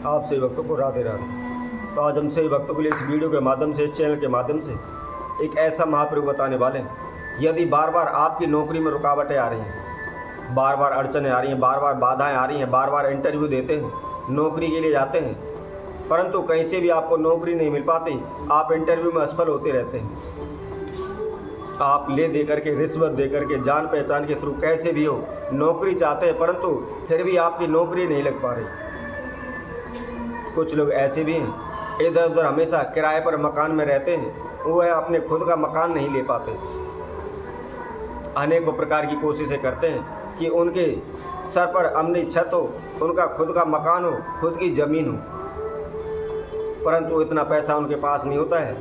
आप सभी भक्तों को राधे राधे। तो आज हम सभी भक्तों के लिए इस वीडियो के माध्यम से, इस चैनल के माध्यम से एक ऐसा महाप्रयोग बताने वाले हैं। यदि बार बार आपकी नौकरी में रुकावटें आ रही हैं, बार बार अड़चनें आ रही हैं, बार बार बाधाएं आ रही हैं, बार बार इंटरव्यू देते हैं, नौकरी के लिए जाते हैं, परंतु कहीं से भी आपको नौकरी नहीं मिल पाती, आप इंटरव्यू में असफल होते रहते हैं। आप ले दे करके, रिश्वत दे करके, जान पहचान के थ्रू कैसे भी हो नौकरी चाहते हैं, परंतु फिर भी आपकी नौकरी नहीं लग पा रही। कुछ लोग ऐसे भी हैं, इधर उधर हमेशा किराए पर मकान में रहते हैं, वह अपने खुद का मकान नहीं ले पाते। अनेकों प्रकार की कोशिशें करते हैं कि उनके सर पर अमनी छत हो, उनका खुद का मकान हो, खुद की ज़मीन हो, परंतु इतना पैसा उनके पास नहीं होता है।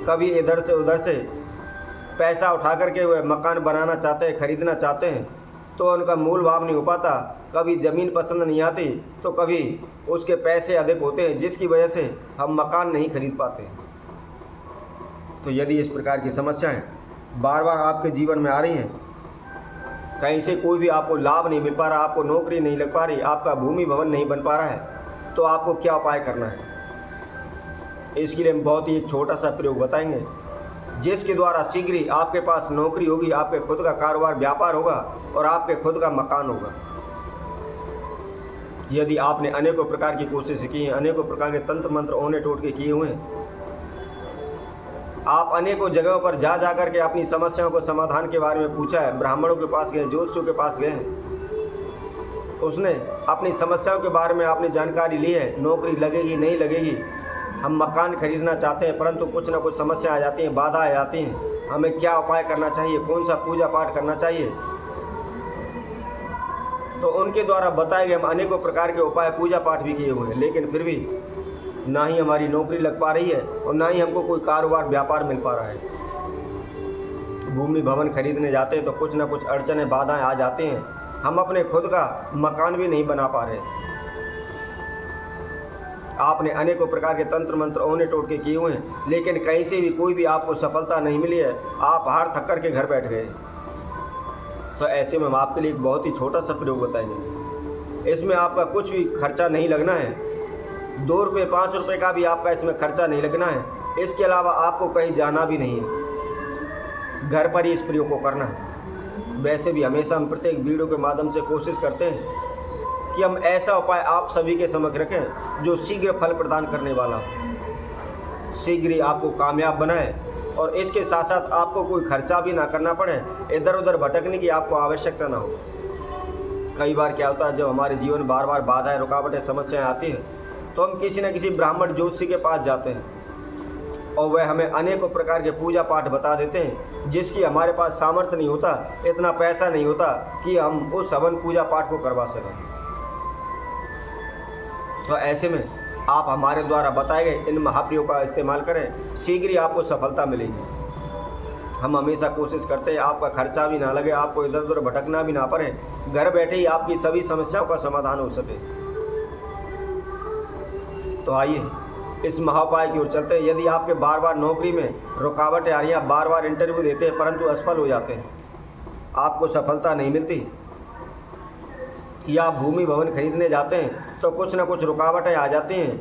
कभी इधर से उधर से पैसा उठा करके वह मकान बनाना चाहते हैं, खरीदना चाहते हैं, तो उनका मूल भाव नहीं हो पाता। कभी ज़मीन पसंद नहीं आती, तो कभी उसके पैसे अधिक होते हैं, जिसकी वजह से हम मकान नहीं खरीद पाते। तो यदि इस प्रकार की समस्याएं बार बार आपके जीवन में आ रही हैं, कहीं से कोई भी आपको लाभ नहीं मिल पा रहा, आपको नौकरी नहीं लग पा रही, आपका भूमि भवन नहीं बन पा रहा है, तो आपको क्या उपाय करना है? इसके लिए हम बहुत ही एक छोटा सा प्रयोग बताएंगे, जिसके द्वारा शीघ्र ही आपके पास नौकरी होगी, आपके खुद का कारोबार व्यापार होगा और आपके खुद का मकान होगा। यदि आपने अनेकों प्रकार की कोशिशें की हैं, अनेकों प्रकार के तंत्र मंत्र ओने टोटके किए हुए हैं, आप अनेकों जगहों पर जा कर के अपनी समस्याओं को समाधान के बारे में पूछा है, ब्राह्मणों के पास गए, ज्योतिषियों के पास गए, उसने अपनी समस्याओं के बारे में आपने जानकारी ली है, नौकरी लगेगी नहीं लगेगी, हम मकान खरीदना चाहते हैं, परंतु कुछ ना कुछ समस्या आ जाती हैं, बाधा आ जाती हैं, हमें क्या उपाय करना चाहिए, कौन सा पूजा पाठ करना चाहिए। तो उनके द्वारा बताए गए हम अनेकों प्रकार के उपाय, पूजा पाठ भी किए हुए हैं, लेकिन फिर भी ना ही हमारी नौकरी लग पा रही है और ना ही हमको कोई कारोबार व्यापार मिल पा रहा है। भूमि भवन खरीदने जाते हैं तो कुछ ना कुछ अड़चनें, बाधाएं आ जाती हैं, हम अपने खुद का मकान भी नहीं बना पा रहे। आपने अनेकों प्रकार के तंत्र मंत्र ओने टोटके किए हुए हैं, लेकिन कहीं से भी कोई भी आपको सफलता नहीं मिली है, आप हार थक कर के घर बैठ गए। तो ऐसे में हम आपके लिए एक बहुत ही छोटा सा प्रयोग बताएंगे। इसमें आपका कुछ भी खर्चा नहीं लगना है, 2 रुपये 5 रुपये का भी आपका इसमें खर्चा नहीं लगना है। इसके अलावा आपको कहीं जाना भी नहीं है, घर पर ही इस प्रयोग को करना है। वैसे भी हमेशा हम प्रत्येक वीडियो के माध्यम से कोशिश करते हैं कि हम ऐसा उपाय आप सभी के समक्ष रखें जो शीघ्र फल प्रदान करने वाला हो, शीघ्र ही आपको कामयाब बनाए और इसके साथ साथ आपको कोई खर्चा भी ना करना पड़े, इधर उधर भटकने की आपको आवश्यकता ना हो। कई बार क्या होता है, जब हमारे जीवन में बार बार बाधाएं, रुकावटें, समस्याएं आती हैं, तो हम किसी न किसी ब्राह्मण ज्योतिषी के पास जाते हैं और वह हमें अनेकों प्रकार के पूजा पाठ बता देते हैं, जिसकी हमारे पास सामर्थ्य नहीं होता, इतना पैसा नहीं होता कि हम उस हवन पूजा पाठ को करवा सकें। तो ऐसे में आप हमारे द्वारा बताए गए इन महाप्रयोग का इस्तेमाल करें, शीघ्र ही आपको सफलता मिलेगी। हम हमेशा कोशिश करते हैं आपका खर्चा भी ना लगे, आपको इधर उधर भटकना भी ना पड़े, घर बैठे ही आपकी सभी समस्याओं का समाधान हो सके। तो आइए इस महाउपाय की ओर चलते हैं। यदि आपके बार बार नौकरी में रुकावटें आ रही हैं, बार बार इंटरव्यू देते हैं परंतु असफल हो जाते हैं, आपको सफलता नहीं मिलती, या आप भूमि भवन खरीदने जाते हैं तो कुछ ना कुछ रुकावटें आ जाती हैं,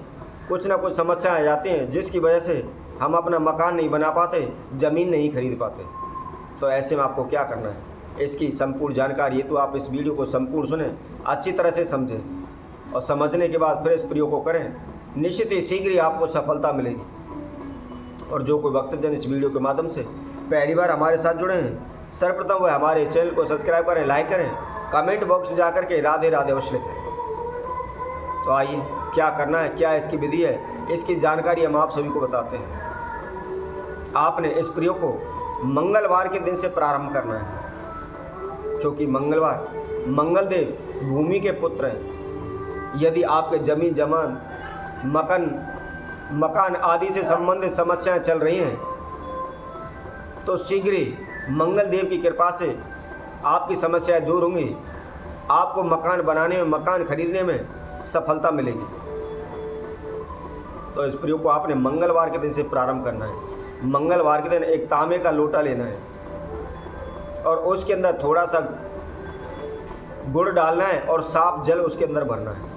कुछ ना कुछ समस्याएं आ जाती हैं, जिसकी वजह से हम अपना मकान नहीं बना पाते, ज़मीन नहीं खरीद पाते। तो ऐसे में आपको क्या करना है, इसकी संपूर्ण जानकारी हेतु आप इस वीडियो को संपूर्ण सुनें, अच्छी तरह से समझें और समझने के बाद फिर इस प्रयोग को करें। निश्चित ही शीघ्र ही आपको सफलता मिलेगी। और जो कोई भक्तजन इस वीडियो के माध्यम से पहली बार हमारे साथ जुड़े हैं, सर्वप्रथम वह हमारे चैनल को सब्सक्राइब करें, लाइक करें, कमेंट बॉक्स में जाकर के राधे राधे अवश्य लिखें। तो आइए क्या करना है, क्या इसकी विधि है, इसकी जानकारी हम आप सभी को बताते हैं। आपने इस प्रयोग को मंगलवार के दिन से प्रारंभ करना है, क्योंकि मंगलवार मंगलदेव भूमि के पुत्र हैं। यदि आपके जमीन जमान, मकान आदि से संबंधित समस्याएं चल रही हैं, तो शीघ्र ही मंगल देव की कृपा से आपकी समस्याएं दूर होंगी, आपको मकान बनाने में, मकान खरीदने में सफलता मिलेगी। तो इस प्रयोग को आपने मंगलवार के दिन से प्रारंभ करना है। मंगलवार के दिन एक तांबे का लोटा लेना है और उसके अंदर थोड़ा सा गुड़ डालना है और साफ जल उसके अंदर भरना है।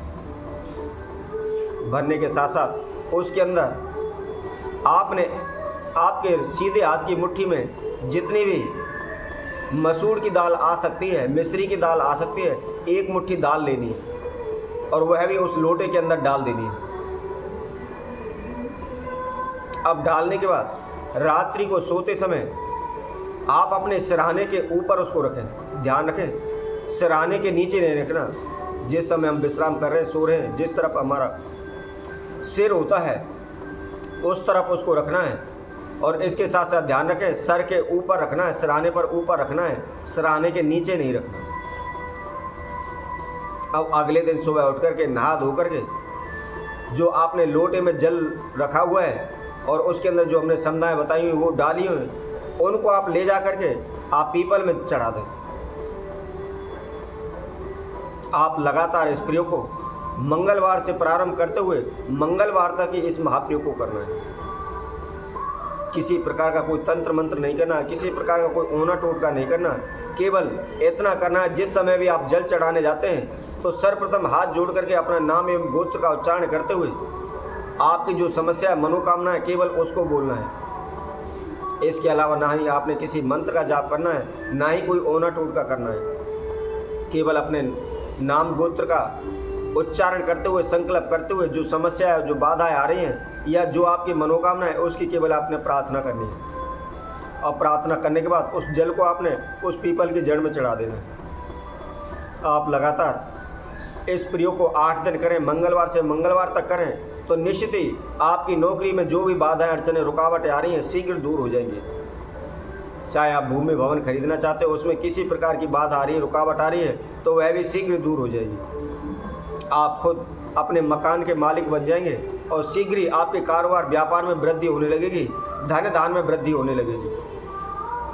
भरने के साथ साथ उसके अंदर आपने आपके सीधे हाथ की मुट्ठी में जितनी भी मसूर की दाल आ सकती है, मिस्री की दाल आ सकती है, एक मुट्ठी दाल लेनी है और वह भी उस लोटे के अंदर डाल देनी है। अब डालने के बाद रात्रि को सोते समय आप अपने सिरहाने के ऊपर उसको रखें। ध्यान रखें, सिरहाने के नीचे नहीं रखना। जिस समय हम विश्राम कर रहे हैं, सो रहे हैं, जिस तरफ हमारा सिर होता है उस तरफ उसको रखना है। और इसके साथ साथ ध्यान रखें, सर के ऊपर रखना है, सिरहाने पर ऊपर रखना है, सिरहाने के नीचे नहीं रखना। अब अगले दिन सुबह उठ करके नहा धो करके जो आपने लोटे में जल रखा हुआ है और उसके अंदर जो हमने संज्ञाएं बताई हुई वो डाली हुई, उनको आप ले जा करके आप पीपल में चढ़ा दें। आप लगातार इस प्रयोग को मंगलवार से प्रारंभ करते हुए मंगलवार तक ही इस महाप्रयोग को करना है। किसी प्रकार का कोई तंत्र मंत्र नहीं करना, किसी प्रकार का कोई ओना टोटका नहीं करना। केवल इतना करना है, जिस समय भी आप जल चढ़ाने जाते हैं तो सर्वप्रथम हाथ जोड़ करके अपना नाम एवं गोत्र का उच्चारण करते हुए आपकी जो समस्या है, मनोकामना है, केवल उसको बोलना है। इसके अलावा ना ही आपने किसी मंत्र का जाप करना है, ना ही कोई ओना टोटका करना है। केवल अपने नाम गोत्र का उच्चारण करते हुए, संकल्प करते हुए जो समस्या है, जो बाधाएं आ रही हैं या जो आपकी मनोकामना है, उसकी केवल आपने प्रार्थना करनी है। और प्रार्थना करने के बाद उस जल को आपने उस पीपल की जड़ में चढ़ा देना है। आप लगातार इस प्रयोग को 8 दिन करें, मंगलवार से मंगलवार तक करें तो निश्चित ही आपकी नौकरी में जो भी बाधाएं, अड़चनें, रुकावटें आ रही हैं शीघ्र दूर हो जाएंगी। चाहे आप भूमि भवन खरीदना चाहते हो, उसमें किसी प्रकार की बाधा आ रही है, रुकावट आ रही है, तो वह भी शीघ्र दूर हो जाएगी। आप खुद अपने मकान के मालिक बन जाएंगे और शीघ्र ही आपके कारोबार व्यापार में वृद्धि होने लगेगी, धन धान में वृद्धि होने लगेगी।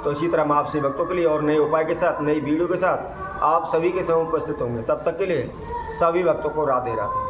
तो इसी तरह हम आपसे भक्तों के लिए और नए उपाय के साथ, नई वीडियो के साथ आप सभी के समूह उपस्थित होंगे। तब तक के लिए सभी भक्तों को राधे राधे।